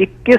21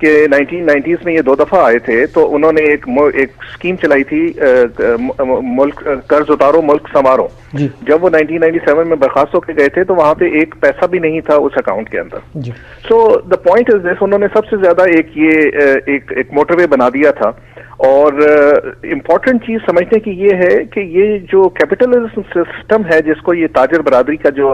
کہ 1990s میں یہ 2 دفعہ آئے تھے تو انہوں نے ایک اسکیم چلائی تھی ملک قرض اتارو ملک سنوارو. جب وہ 1997 میں برخاست ہو کے گئے تھے تو وہاں پہ ایک پیسہ بھی نہیں تھا اس اکاؤنٹ کے اندر. سو دا پوائنٹ از دس, انہوں نے سب سے زیادہ ایک موٹر وے بنا دیا تھا. اور امپورٹنٹ چیز سمجھنے کی یہ ہے کہ یہ جو کیپٹلزم سسٹم ہے جس کو یہ تاجر برادری کا جو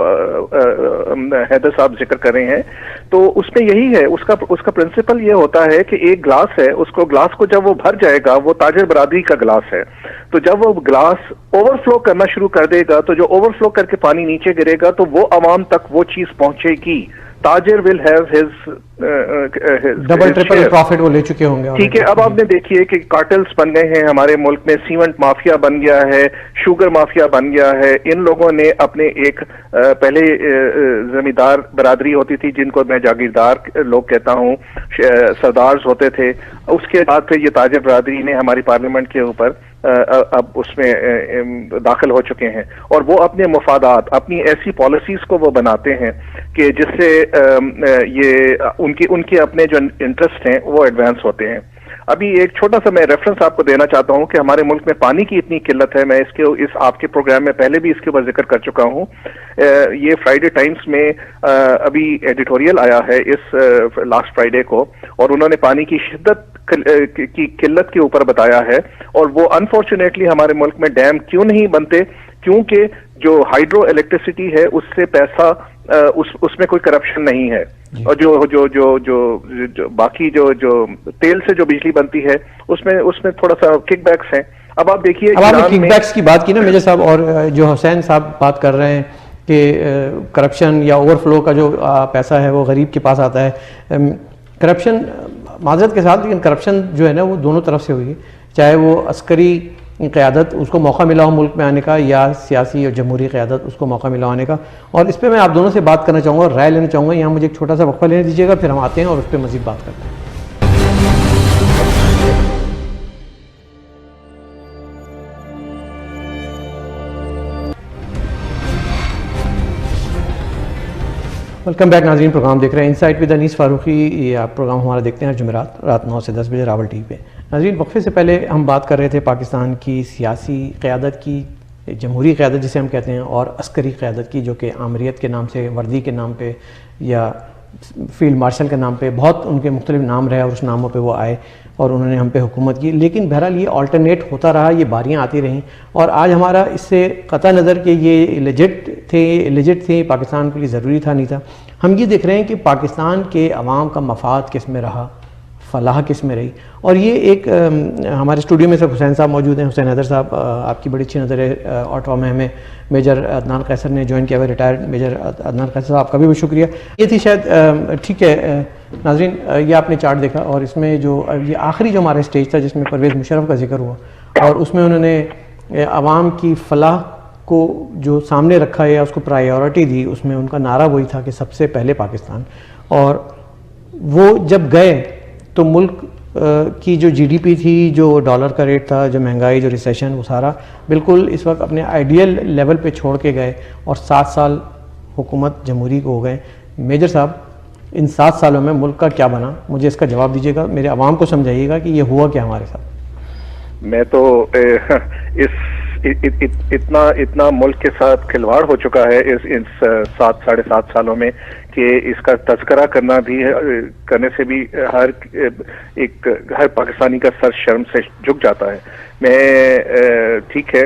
حیدر صاحب ذکر کر رہے ہیں, تو اس میں یہی ہے, اس کا پرنسپل یہ ہوتا ہے کہ ایک گلاس ہے, گلاس کو جب وہ بھر جائے گا وہ تاجر برادری کا گلاس ہے, تو جب وہ گلاس اوور فلو کرنا شروع کر دے گا تو جو اوور فلو کر کے پانی نیچے گرے گا تو وہ عوام تک وہ چیز پہنچے گی. تاجر will have his double triple profit وہ لے چکے ہوں گے. ٹھیک ہے, اب آپ نے دیکھیے کہ کارٹلز بن گئے ہیں ہمارے ملک میں, سیمنٹ مافیا بن گیا ہے, شوگر مافیا بن گیا ہے. ان لوگوں نے اپنے ایک پہلے زمیندار برادری ہوتی تھی جن کو میں جاگیردار لوگ کہتا ہوں, سردارز ہوتے تھے. اس کے بعد پھر یہ تاجر برادری نے ہماری پارلیمنٹ کے اوپر اب اس میں داخل ہو چکے ہیں, اور وہ اپنے مفادات, اپنی ایسی پالیسیز کو وہ بناتے ہیں کہ جس سے یہ ان کے اپنے جو انٹرسٹ ہیں وہ ایڈوانس ہوتے ہیں. ابھی ایک چھوٹا سا میں ریفرنس آپ کو دینا چاہتا ہوں کہ ہمارے ملک میں پانی کی اتنی قلت ہے. میں اس آپ کے پروگرام میں پہلے بھی اس کے اوپر ذکر کر چکا ہوں. یہ فرائیڈے ٹائمز میں ابھی ایڈیٹوریل آیا ہے اس لاسٹ فرائیڈے کو, اور انہوں نے پانی کی شدت کی قلت کے اوپر بتایا ہے. اور وہ انفارچونیٹلی ہمارے ملک میں ڈیم کیوں نہیں بنتے, کیونکہ جو ہائیڈرو الیکٹریسٹی ہے اس سے پیسہ اس میں کوئی کرپشن نہیں ہے, اور جو باقی جو تیل سے جو بجلی بنتی ہے اس میں تھوڑا سا کک بیکس ہیں. اب آپ دیکھیے, اب آپ نے کک بیکس کی بات کی نا میجر صاحب, اور جو حسین صاحب بات کر رہے ہیں کہ کرپشن یا اوور فلو کا جو پیسہ ہے وہ غریب کے پاس آتا ہے. کرپشن معذرت کے ساتھ, لیکن کرپشن جو ہے نا وہ دونوں طرف سے ہوئی ہے, چاہے وہ عسکری قیادت اس کو موقع ملا ہو ملک میں آنے کا, یا سیاسی اور جمہوری قیادت اس کو موقع ملا ہونے کا. اور اس پہ میں آپ دونوں سے بات کرنا چاہوں گا اور رائے لینا چاہوں گا. یہاں مجھے ایک چھوٹا سا وقفہ لینے دیجیے گا, پھر ہم آتے ہیں اور اس پہ مزید بات کرتے ہیں. ویلکم بیک ناظرین, پروگرام دیکھ رہے ہیں انسائٹ ود انیس فاروقی. یہ آپ پروگرام ہمارا دیکھتے ہیں ہر جمعرات رات 9 سے 10 بجے راول ٹی وی پہ. ناظرین, وقفے سے پہلے ہم بات کر رہے تھے پاکستان کی سیاسی قیادت کی, جمہوری قیادت جسے ہم کہتے ہیں, اور عسکری قیادت کی, جو کہ آمریت کے نام سے, وردی کے نام پہ یا فیلڈ مارشل کے نام پہ, بہت ان کے مختلف نام رہے اور اس ناموں پہ وہ آئے اور انہوں نے ہم پہ حکومت کی. لیکن بہرحال یہ آلٹرنیٹ ہوتا رہا, یہ باریاں آتی رہیں, اور آج ہمارا اس سے قطع نظر کہ یہ لیجٹ تھے پاکستان کے لیے ضروری تھا نہیں تھا, ہم یہ دیکھ رہے ہیں کہ پاکستان کے عوام کا مفاد کس میں رہا, فلاح کس میں رہی. اور یہ ایک ہمارے اسٹوڈیو میں سب حسین صاحب موجود ہیں. حسین حیدر صاحب, آپ کی بڑی اچھی نظر ہے آٹو میں ہمیں میجر عدنان قیصر نے جوائن کیا ہوا, ریٹائرڈ میجر عدنان قیصر صاحب, آپ کا بھی بہت شکریہ. یہ تھی شاید, ٹھیک ہے ناظرین, یہ آپ نے چارٹ دیکھا, اور اس میں جو یہ آخری جو ہمارا اسٹیج تھا جس میں پرویز مشرف کا ذکر ہوا, اور اس میں انہوں نے عوام کی فلاح کو جو سامنے رکھا یا اس کو پرائیورٹی دی, اس میں ان کا نعرہ وہی تھا کہ سب سے پہلے پاکستان. اور وہ جب گئے تو ملک کی جو جی ڈی پی تھی, جو ڈالر کا ریٹ تھا, جو مہنگائی, جو ریسیشن, وہ سارا بالکل اس وقت اپنے آئیڈیل لیول پہ چھوڑ کے گئے, اور 7 سال حکومت جمہوری کو ہو گئے. میجر صاحب, ان 7 سالوں میں ملک کا کیا بنا, مجھے اس کا جواب دیجیے گا, میرے عوام کو سمجھائیے گا کہ یہ ہوا کیا ہمارے ساتھ. میں تو اتنا ملک کے ساتھ کھلواڑ ہو چکا ہے اس 7-7.5 سالوں میں کہ اس کا تذکرہ کرنے سے بھی ہر پاکستانی کا سر شرم سے جھک جاتا ہے. ٹھیک ہے,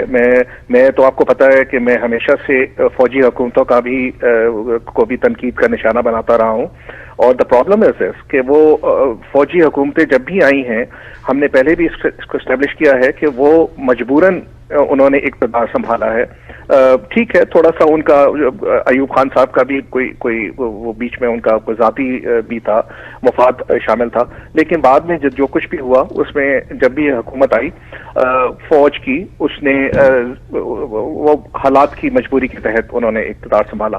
میں تو آپ کو پتا ہے کہ میں ہمیشہ سے فوجی حکومتوں کو بھی تنقید کا نشانہ بناتا رہا ہوں. اور دا پرابلم از دس کہ وہ فوجی حکومتیں جب بھی آئی ہیں, ہم نے پہلے بھی اس کو اسٹیبلش کیا ہے کہ وہ مجبوراً انہوں نے اقتدار سنبھالا ہے. ٹھیک ہے, تھوڑا سا ان کا ایوب خان صاحب کا بھی کوئی وہ بیچ میں ان کا ذاتی بھی تھا, مفاد شامل تھا, لیکن بعد میں جو کچھ بھی ہوا اس میں جب بھی حکومت آئی فوج کی, اس نے وہ حالات کی مجبوری کے تحت انہوں نے اقتدار سنبھالا.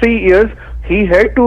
3 years he had to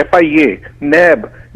FIA, NAB,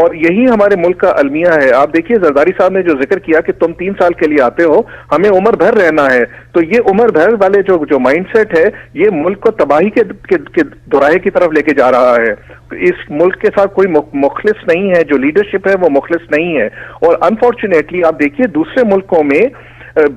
اور یہی ہمارے ملک کا المیہ ہے. آپ دیکھیے زرداری صاحب نے جو ذکر کیا کہ تم 3 سال کے لیے آتے ہو, ہمیں عمر بھر رہنا ہے, تو یہ عمر بھر والے جو مائنڈ سیٹ ہے یہ ملک کو تباہی کے دوراہے کی طرف لے کے جا رہا ہے. اس ملک کے ساتھ کوئی مخلص نہیں ہے, جو لیڈرشپ ہے وہ مخلص نہیں ہے. اور انفارچونیٹلی آپ دیکھیے دوسرے ملکوں میں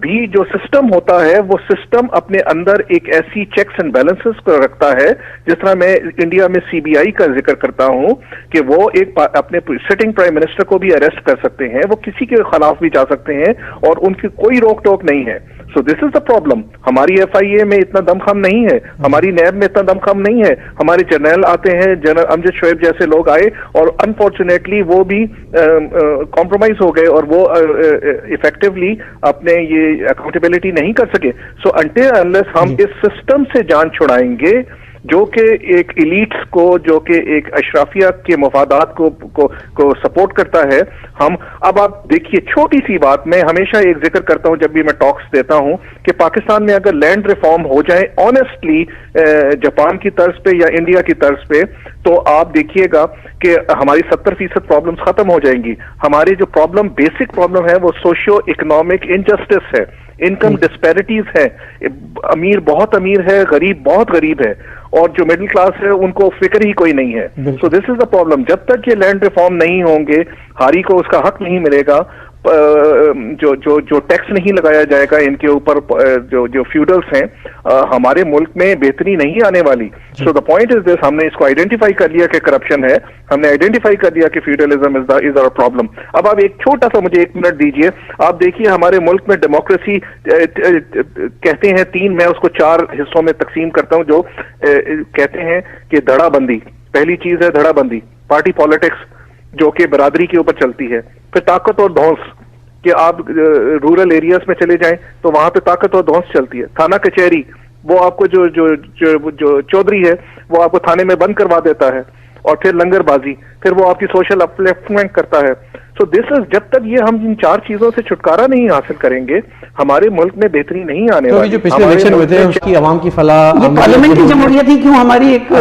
بھی جو سسٹم ہوتا ہے وہ سسٹم اپنے اندر ایک ایسی چیکس اینڈ بیلنسز کو رکھتا ہے, جس طرح میں انڈیا میں سی بی آئی کا ذکر کرتا ہوں کہ وہ ایک اپنے سٹنگ پرائم منسٹر کو بھی اریسٹ کر سکتے ہیں, وہ کسی کے خلاف بھی جا سکتے ہیں اور ان کی کوئی روک ٹوک نہیں ہے. سو دس از دا پرابلم. ہماری ایف آئی اے میں اتنا دم خم نہیں ہے, ہماری نیب میں اتنا دم خم نہیں ہے. ہمارے جرنیل آتے ہیں, جنرل امجد شعیب جیسے لوگ آئے اور انفارچونیٹلی وہ بھی کمپرومائز ہو گئے اور وہ افیکٹولی اپنے یہ اکاؤنٹیبلٹی نہیں کر سکے. سو انٹل انلیس ہم اس سسٹم سے جان چھڑائیں گے جو کہ ایک ایلیٹس کو, جو کہ ایک اشرافیہ کے مفادات کو سپورٹ کرتا ہے, ہم اب آپ دیکھیے چھوٹی سی بات, میں ہمیشہ ایک ذکر کرتا ہوں جب بھی میں ٹاکس دیتا ہوں کہ پاکستان میں اگر لینڈ ریفارم ہو جائے آنیسٹلی جاپان کی طرز پہ یا انڈیا کی طرز پہ, تو آپ دیکھیے گا کہ ہماری 70% پرابلمس ختم ہو جائیں گی. ہماری جو پرابلم بیسک پرابلم ہے وہ سوشیو اکنامک انجسٹس ہے, انکم ڈسپیرٹیز ہے, امیر بہت امیر ہے, غریب بہت غریب ہے, اور جو مڈل کلاس ہے ان کو فکر ہی کوئی نہیں ہے. سو دس از دا پرابلم. جب تک یہ لینڈ ریفارم نہیں ہوں گے, ہاری کو اس کا حق نہیں ملے گا, جو ٹیکس نہیں لگایا جائے گا ان کے اوپر, جو فیوڈلس ہیں, ہمارے ملک میں بہتری نہیں آنے والی. سو دا پوائنٹ از دس, ہم نے اس کو آئیڈینٹیفائی کر لیا کہ کرپشن ہے, ہم نے آئیڈینٹیفائی کر دیا کہ فیوڈلزم از آور پرابلم. اب آپ ایک چھوٹا سا مجھے 1 منٹ دیجئے. آپ دیکھیے ہمارے ملک میں ڈیموکریسی کہتے ہیں 3, میں اس کو 4 حصوں میں تقسیم کرتا ہوں, جو کہتے ہیں کہ دھڑا بندی. پہلی چیز ہے دھڑا بندی, پارٹی پالیٹکس جو کہ برادری کے اوپر چلتی ہے. پھر طاقت اور دھونس, کہ آپ رورل ایریاز میں چلے جائیں تو وہاں پہ طاقت اور دھونس چلتی ہے. تھانہ کچہری, وہ آپ کو جو چودھری ہے وہ آپ کو تھانے میں بند کروا دیتا ہے. اور پھر لنگر بازی, پھر وہ آپ کی سوشل اپلیفمنٹ کرتا ہے. سو دس از, جب تک یہ ہم ان 4 چیزوں سے چھٹکارا نہیں حاصل کریں گے ہمارے ملک میں بہتری نہیں آنے والی. جو پچھلے الیکشن ہوئے تھے اس کی عوام کی فلاح, پارلیمنٹری جمہوریت ہی کیوں, ہماری ایک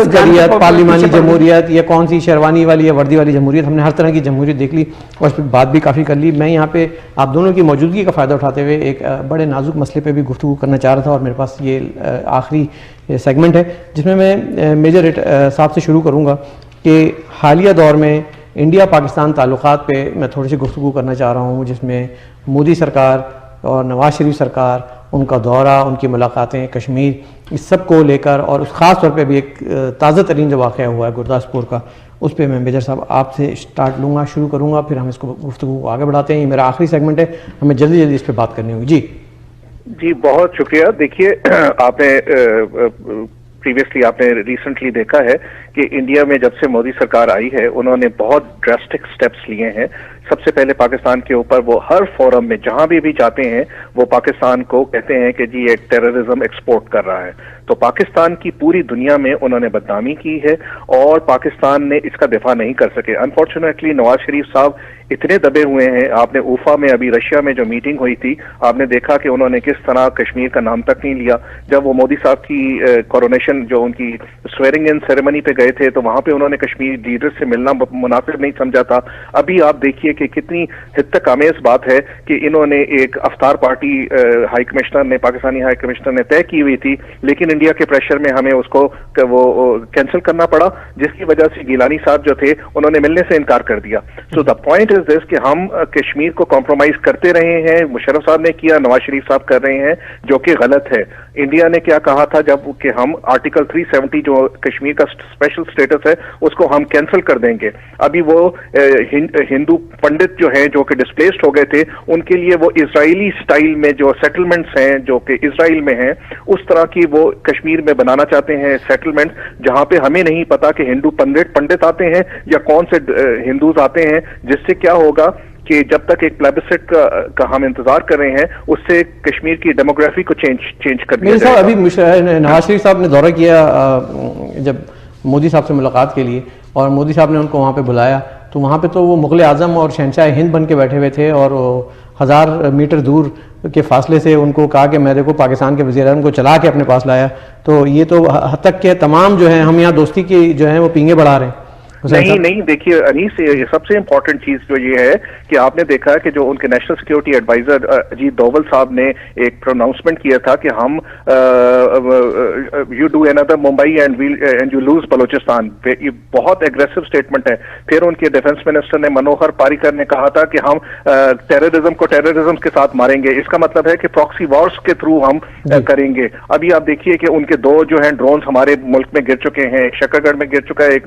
پارلیمانی جمہوریت, یا کون سی شیروانی والی یا وردی والی جمہوریت, ہم نے ہر طرح کی جمہوریت دیکھ لی اور اس پہ بات بھی کافی کر لی. میں یہاں پہ آپ دونوں کی موجودگی کا فائدہ اٹھاتے ہوئے ایک بڑے نازک مسئلے پہ بھی گفتگو کرنا چاہ رہا تھا, اور میرے پاس یہ آخری سیگمنٹ ہے جس میں میں میجر صاحب سے شروع کروں گا کہ حالیہ دور میں انڈیا پاکستان تعلقات پہ میں تھوڑی سی گفتگو کرنا چاہ رہا ہوں, جس میں مودی سرکار اور نواز شریف سرکار, ان کا دورہ, ان کی ملاقاتیں کشمیر, اس سب کو لے کر, اور اس خاص طور پہ بھی ایک تازہ ترین جو واقعہ ہوا ہے گرداسپور کا, اس پہ میں میجر صاحب آپ سے اسٹارٹ لوں گا, شروع کروں گا, پھر ہم اس کو گفتگو کو آگے بڑھاتے ہیں. یہ میرا آخری سیگمنٹ ہے, ہمیں جلدی جلدی اس پہ بات کرنی ہوگی. جی بہت شکریہ. دیکھیے آپ نے پریویسلی آپ نے ریسنٹلی دیکھا ہے کہ انڈیا میں جب سے مودی سرکار آئی ہے انہوں نے بہت ڈراسٹک سٹیپس لیے ہیں. سب سے پہلے پاکستان کے اوپر وہ ہر فورم میں جہاں بھی جاتے ہیں وہ پاکستان کو کہتے ہیں کہ جی ایک ٹیررزم ایکسپورٹ کر رہا ہے. تو پاکستان کی پوری دنیا میں انہوں نے بدنامی کی ہے اور پاکستان نے اس کا دفاع نہیں کر سکے. انفارچونیٹلی نواز شریف صاحب اتنے دبے ہوئے ہیں. آپ نے اوفا میں ابھی رشیا میں جو میٹنگ ہوئی تھی, آپ نے دیکھا کہ انہوں نے کس طرح کشمیر کا نام تک نہیں لیا. جب وہ مودی صاحب کی کورونیشن, جو ان کی سویرنگ ان سیریمنی پہ گئے تھے, تو وہاں پہ انہوں نے کشمیر لیڈر سے ملنا مناسب نہیں سمجھا تھا. ابھی آپ دیکھیے کہ کتنی حد تک آمیز بات ہے کہ انہوں نے ایک افطار پارٹی ہائی کمشنر نے, پاکستانی ہائی کمشنر نے طے کی ہوئی تھی, لیکن انڈیا کے پریشر میں ہمیں اس کو وہ کینسل کرنا پڑا, جس کی وجہ سے گیلانی صاحب جو تھے انہوں نے ملنے سے انکار کر دیا. سو دا پوائنٹ از دس کہ ہم کشمیر کو کمپرومائز کرتے رہے ہیں. مشرف صاحب نے کیا, نواز شریف صاحب کر رہے ہیں, جو کہ غلط ہے. انڈیا نے کیا کہا تھا جب کہ ہم آرٹیکل 370 جو کشمیر کا اسپیشل اسٹیٹس ہے اس کو ہم کینسل کر دیں گے. ابھی وہ ہندو پنڈت جو ہیں جو کہ ڈسپلیسڈ ہو گئے تھے, ان کے لیے وہ اسرائیلی سٹائل میں جو سیٹلمنٹس ہیں جو کہ اسرائیل میں ہیں, اس طرح کی وہ کشمیر میں بنانا چاہتے ہیں سیٹلمنٹ, جہاں پہ ہمیں نہیں پتا کہ ہندو پنڈت آتے ہیں یا کون سے ہندوز آتے ہیں, جس سے کیا ہوگا کہ جب تک ایک پلیبسٹ کا ہم انتظار کر رہے ہیں اس سے کشمیر کی ڈیموگرافی کو چینج کر دیا جائے گا. ابھی نواز شریف صاحب نے دورہ کیا جب مودی صاحب سے ملاقات کے لیے, اور مودی صاحب نے ان کو وہاں پہ بلایا, تو وہاں پہ تو وہ مغل اعظم اور شہنشاہ ہند بن کے بیٹھے ہوئے تھے, اور 1000 میٹر دور کے فاصلے سے ان کو کہا کہ میں دیکھو پاکستان کے وزیر اعظم کو چلا کے اپنے پاس لایا. تو یہ تو حد تک کہ تمام جو ہیں ہم یہاں دوستی کی جو ہیں وہ پینگے بڑھا رہے ہیں. نہیں دیکھیے انیس، سب سے امپورٹنٹ چیز جو یہ ہے کہ آپ نے دیکھا کہ جو ان کے national security advisor Ajit Doval صاحب نے ایک پروناؤنسمنٹ کیا تھا کہ ہم you do another Mumbai and you lose Balochistan, یہ بہت ایگریسو اسٹیٹمنٹ ہے. پھر ان کے ڈیفنس منسٹر نے منوہر پاریکر نے کہا تھا کہ ہم ٹیررزم کو ٹیررزم کے ساتھ ماریں گے. اس کا مطلب ہے کہ پراکسی وارز کے تھرو ہم کریں گے. ابھی آپ دیکھیے کہ ان کے 2 جو ہیں ڈرونز ہمارے ملک میں گر چکے ہیں، ایک شکر گڑھ میں گر چکا ہے،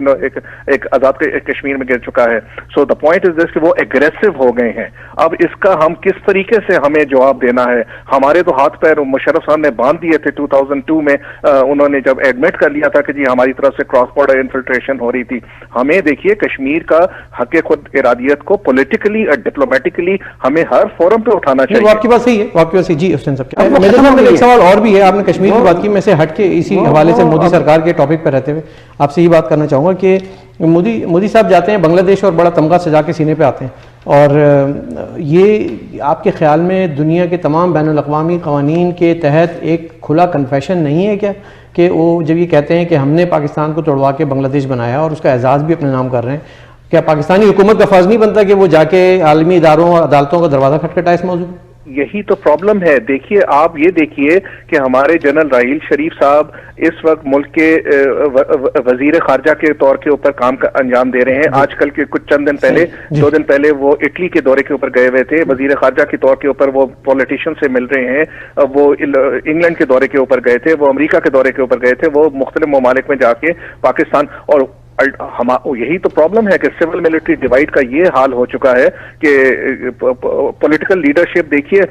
ایک آزاد کشمیر میں گر چکا ہے. سو دا پوائنٹ از دس کہ وہ ایگریسو ہو گئے ہیں. اب اس کا ہم کس طریقے سے ہمیں جواب دینا ہے؟ ہمارے تو ہاتھ پیر مشرف صاحب نے باندھ دیے تھے 2002 میں، انہوں نے جب ایڈمٹ کر لیا تھا کہ جی ہماری طرف سے کراس بارڈر انفلٹریشن ہو رہی تھی. ہمیں دیکھیے کشمیر کا حق خود ارادیت کو پولیٹیکلی اور ڈپلومیٹکلی ہمیں ہر فورم پہ اٹھانا چاہیے. وہ آپ کی بات صحیح ہے، وہ آپ کی بات صحیح. جی حسین صاحب، میرا ایک سوال اور بھی ہے. آپ نے کشمیر کی بات کی، میں سے ہٹ کے اسی حوالے سے مودی سرکار کے ٹاپک پہ رہتے ہوئے آپ سے یہ بات کرنا چاہوں گا کہ مودی صاحب جاتے ہیں بنگلہ دیش اور بڑا تمغہ سجا کے سینے پہ آتے ہیں، اور یہ آپ کے خیال میں دنیا کے تمام بین الاقوامی قوانین کے تحت ایک کھلا کنفیشن نہیں ہے کیا کہ وہ جب یہ کہتے ہیں کہ ہم نے پاکستان کو توڑوا کے بنگلہ دیش بنایا اور اس کا اعزاز بھی اپنے نام کر رہے ہیں، کیا پاکستانی حکومت کا فرض نہیں بنتا کہ وہ جا کے عالمی اداروں اور عدالتوں کا دروازہ کھٹکھٹائے اس موضوع میں؟ یہی تو پرابلم ہے. دیکھیے آپ یہ دیکھیے کہ ہمارے جنرل راحیل شریف صاحب اس وقت ملک کے وزیر خارجہ کے طور کے اوپر کام انجام دے رہے ہیں. آج کل کے کچھ چند دن پہلے 2 دن پہلے وہ اٹلی کے دورے کے اوپر گئے ہوئے تھے. وزیر خارجہ کے طور کے اوپر وہ پولیٹیشین سے مل رہے ہیں. وہ انگلینڈ کے دورے کے اوپر گئے تھے، وہ امریکہ کے دورے کے اوپر گئے تھے، وہ مختلف ممالک میں جا کے پاکستان. اور یہی تو پرابلم ہے کہ سول ملٹری ڈیوائڈ کا یہ حال ہو چکا ہے کہ پولیٹیکل لیڈرشپ دیکھیے،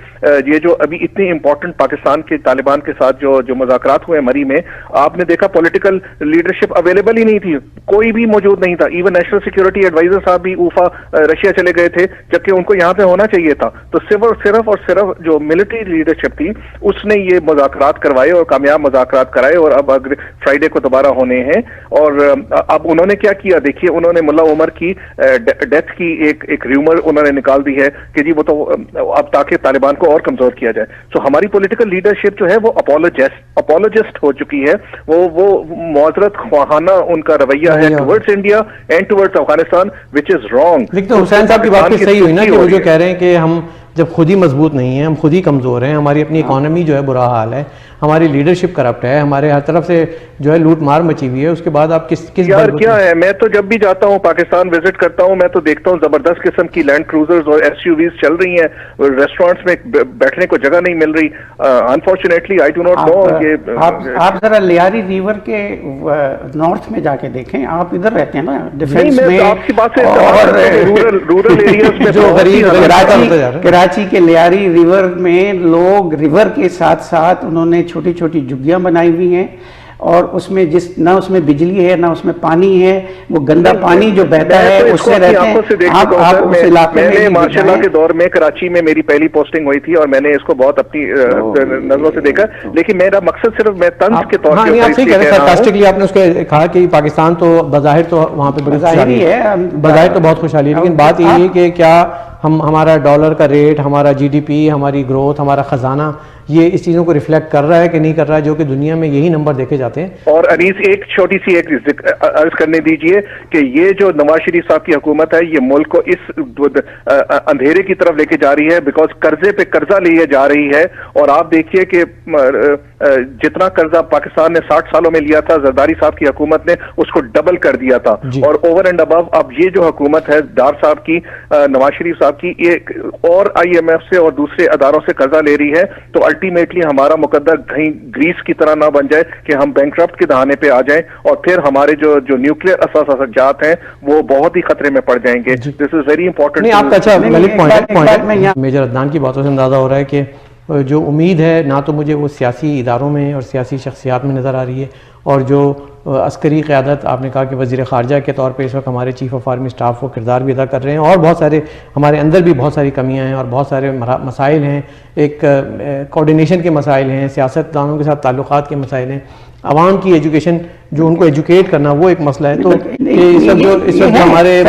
یہ جو ابھی اتنی امپورٹنٹ پاکستان کے طالبان کے ساتھ جو مذاکرات ہوئے مری میں، آپ نے دیکھا پولیٹیکل لیڈرشپ اویلیبل ہی نہیں تھی، کوئی بھی موجود نہیں تھا. ایون نیشنل سیکورٹی ایڈوائزر صاحب بھی اوفا رشیا چلے گئے تھے جبکہ ان کو یہاں پہ ہونا چاہیے تھا. تو صرف اور صرف جو ملٹری لیڈرشپ تھی اس نے یہ مذاکرات کروائے اور کامیاب مذاکرات کرائے، اور اب فرائیڈے کو دوبارہ ہونے ہیں. اور اب انہوں نے کیا کیا دیکھیے، انہوں نے ملا عمر کی ڈیتھ کی ایک ریومر انہوں نے نکال دی ہے کہ جی وہ تو اب تاکہ طالبان کو اور کمزور کیا جائے. سو ہماری پولیٹیکل لیڈرشپ جو ہے وہ اپولوجسٹ ہو چکی ہے. وہ معذرت خواہانہ ان کا رویہ ہے towards India and towards Afghanistan, which is wrong. لیکن حسین صاحب کی بات صحیح ہوئی نا کہ وہ جو کہہ رہے ہیں کہ ہم جب خود ہی مضبوط نہیں ہیں، ہم خود ہی کمزور ہیں، ہماری اپنی اکانومی جو ہے برا حال ہے، ہماری لیڈرشپ کرپٹ ہے، ہمارے ہر طرف سے جو ہے لوٹ مار مچی ہوئی ہے، اس کے بعد آپ کس یار کیا ہے؟ میں تو جب بھی جاتا ہوں پاکستان وزٹ کرتا ہوں، میں تو دیکھتا ہوں زبردست قسم کی لینڈ کروزرز اور ایس یو ویز چل رہی ہیں، ریسٹورینٹس میں بیٹھنے کو جگہ نہیں مل رہی. Unfortunately I do not know. آپ ذرا لیاری ریور کے نارتھ میں جا کے دیکھیں، آپ ادھر رہتے ہیں نا ڈیفینس میں، آپ کی بات سے رورل ایریاز میں جو غریب کراچی کے لیاری ریور میں لوگ ریور کے ساتھ ساتھ انہوں نے چھوٹی چھوٹی جھگیاں بنائی ہوئی ہیں، اور اس میں نہ اس میں بجلی ہے نہ اس میں پانی ہے، وہ گندا پانی جو بہتا ہے اس سے رہتے ہیں. آپ اس علاقے میں ماشاء اللہ کے دور میں کراچی میں میری پہلی پوسٹنگ ہوئی تھی اور میں نے اس کو بہت اپنی نظروں سے دیکھا، لیکن میرا مقصد صرف میں طنز کے طور پہ آپ نے اس کو کہا کہ پاکستان تو بظاہر تو وہاں پہ بظاہر تو بہت خوشحالی ہے، لیکن بات یہ ہے کہ کیا ہمارا ڈالر کا ریٹ، ہمارا جی ڈی پی، ہماری گروتھ، ہمارا خزانہ یہ اس چیزوں کو ریفلیکٹ کر رہا ہے کہ نہیں کر رہا ہے، جو کہ دنیا میں یہی نمبر دیکھے جاتے ہیں. اور انیس ایک چھوٹی سی عرض کرنے دیجئے کہ یہ جو نواز شریف صاحب کی حکومت ہے یہ ملک کو اس اندھیرے کی طرف لے کے جا رہی ہے، بیکاز قرضے پہ قرضہ لیے جا رہی ہے. اور آپ دیکھیے کہ جتنا قرضہ پاکستان نے 60 سالوں میں لیا تھا، زرداری صاحب کی حکومت نے اس کو ڈبل کر دیا تھا. اور اوور اینڈ ابو اب یہ جو حکومت ہے ڈار صاحب کی، نواز شریف صاحب کی، یہ اور آئی ایم ایف سے اور دوسرے اداروں سے قرضہ لے رہی ہے. تو الٹیمیٹلی ہمارا مقدر کہیں گریس کی طرح نہ بن جائے کہ ہم بینکرپٹ کے دہانے پہ آ جائیں اور پھر ہمارے جو نیوکلیئر اساسات ہیں وہ بہت ہی خطرے میں پڑ جائیں گے. دس از ویری امپورٹنٹ. آپ کا اچھا ویلڈ پوائنٹ ہے. میجر عدنان کی باتوں سے اندازہ ہو رہا ہے کہ جو امید ہے نہ تو مجھے وہ سیاسی اداروں میں اور سیاسی شخصیات میں نظر آ رہی ہے، اور جو عسکری قیادت آپ نے کہا کہ وزیر خارجہ کے طور پہ اس وقت ہمارے چیف آف آرمی اسٹاف وہ کردار بھی ادا کر رہے ہیں، اور بہت سارے ہمارے اندر بھی بہت ساری کمیاں ہیں اور بہت سارے مسائل ہیں ایک کوارڈینیشن کے مسائل ہیں, سیاست دانوں کے ساتھ تعلقات کے مسائل ہیں, عوام کی ایجوکیشن جو ان کو ایجوکیٹ کرنا وہ ایک مسئلہ ہے. تو اس وقت ہمارے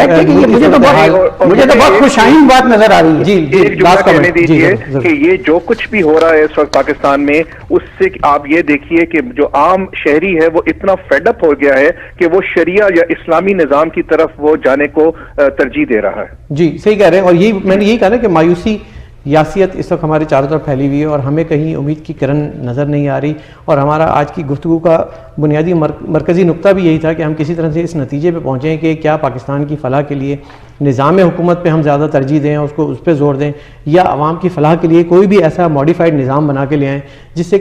مجھے تو بہت خوشائن بات نظر آ رہی ہے. جی ایک جملہ کہنے دیجیے کہ یہ جو کچھ بھی ہو رہا ہے اس وقت پاکستان میں, اس سے آپ یہ دیکھیے کہ جو عام شہری ہے وہ اتنا فیڈ اپ ہو گیا ہے کہ وہ شریعہ یا اسلامی نظام کی طرف وہ جانے کو ترجیح دے رہا ہے. جی صحیح کہہ رہے ہیں, اور یہی میں نے یہی کہا نا کہ مایوسی یاسیت اس وقت ہمارے چاروں طرف پھیلی ہوئی ہے اور ہمیں کہیں امید کی کرن نظر نہیں آ رہی. اور ہمارا آج کی گفتگو کا بنیادی مرکزی نقطہ بھی یہی تھا کہ ہم کسی طرح سے اس نتیجے پہ پہنچیں کہ کیا پاکستان کی فلاح کے لیے نظام حکومت پہ ہم زیادہ ترجیح دیں اور اس پہ زور دیں, یا عوام کی فلاح کے لیے کوئی بھی ایسا ماڈیفائڈ نظام بنا کے لے آئیں جس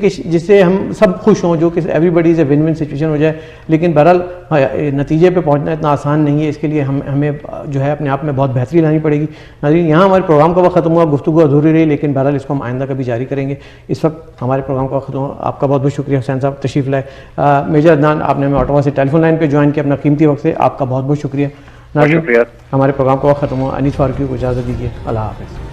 سے ہم سب خوش ہوں, جو کہ ایوری بڈی از اے ون ون سچویشن ہو جائے. لیکن بہرحال نتیجے پہ پہنچنا اتنا آسان نہیں ہے, اس کے لیے ہمیں جو ہے اپنے آپ میں بہت بہتری لانی پڑے گی. ناظرین, یہاں ہمارے پروگرام کا وقت ختم ہوا, گفتگو ادھوری رہی, لیکن بہرحال اس کو ہم آئندہ کبھی جاری کریں گے. اس وقت ہمارے پروگرام کا وقت ختم ہوا. آپ کا بہت بہت شکریہ حسین صاحب, تشریف لائے. میجر عدنان, آپ نے ہمیں آٹووا سے ٹیلی فون لائن پہ جوائن کیا, اپنا قیمتی وقت سے آپ کا بہت بہت شکریہ. ناظرین, ہمارے پروگرام کا وقت ختم ہوا. انیس فاروقی کو اجازت دیجیے. اللہ حافظ.